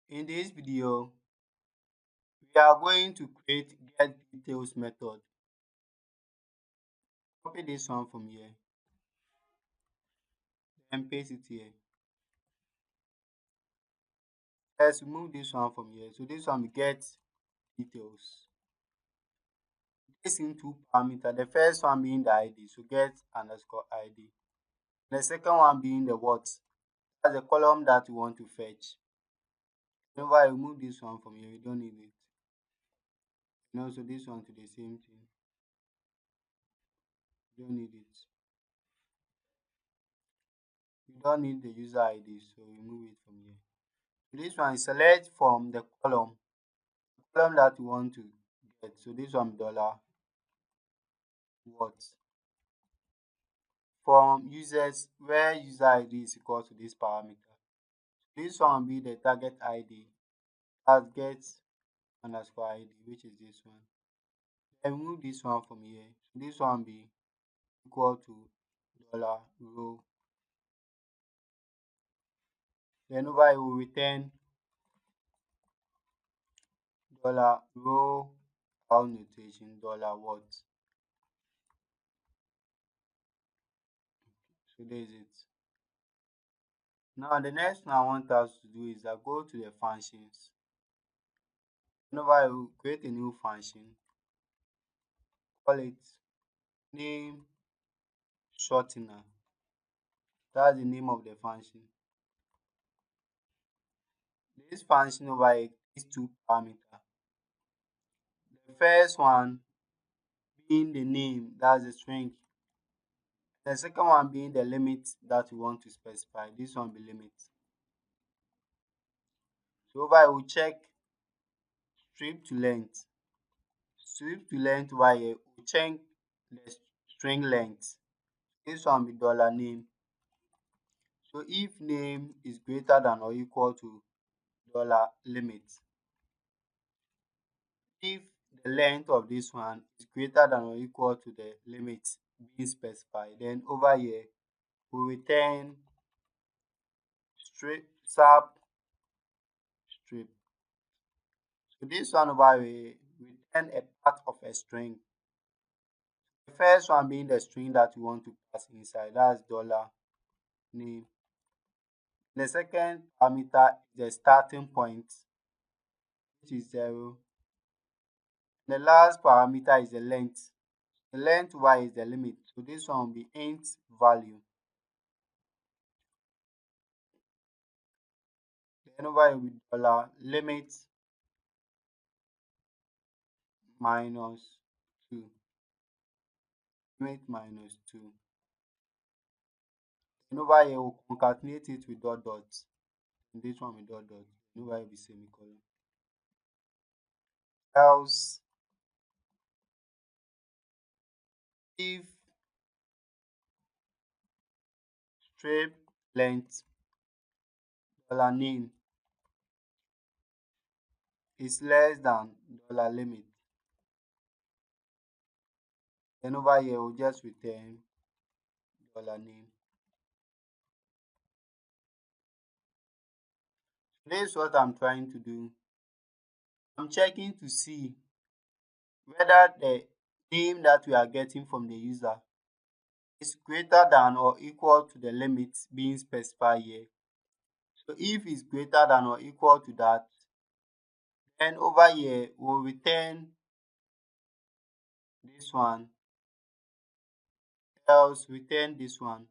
In this video, we are going to create getDetails method. Copy this one from here and paste it here. Let's remove this one from here. So this one we get details. This in two parameters. The first one being the ID, so get underscore ID. The second one being the what? That's the column that we want to fetch. Whenever I remove this one from here, we don't need it. And also this one to the same thing. You don't need it. You don't need the user ID, so remove it from here. So this one is select from the column that you want to get. So this one dollar what from users where user ID is equal to this parameter. This one will be the target ID as get underscore ID, which is this one. Then remove this one from here. So this one be equal to dollar row. Then over here we return dollar row notation dollar what. So there is it. Now the next thing I want us to do is go to the functions. Whenever I will create a new function, call it name shortener. That's the name of the function. This function over here is two parameters. The first one being the name, that's the string. The second one being the limit that we want to specify. This one be limit. So over here we check strip to length. Strip to length over here we check the string length. This one be dollar name. So if name is greater than or equal to dollar limit, if the length of this one is greater than or equal to the limit being specified, then over here we return strip sub strip. So this one over here return a part of a string. The first one being the string that we want to pass inside, that's dollar name. The second parameter is the starting point, which is 0. The last parameter is the length. The length y is the limit. So this one will be int value. Then over here with dollar limit minus 2. Limit minus 2. Then over here we'll concatenate it with dot dot. And this one with dot dot. Then over here will be semicolon. Else if strip length dollar name is less than dollar limit, then over here we'll just return dollar name. This is what I'm trying to do. I'm checking to see whether the name that we are getting from the user is greater than or equal to the limit being specified here. So if it's greater than or equal to that, then over here we'll return this one, else return this one.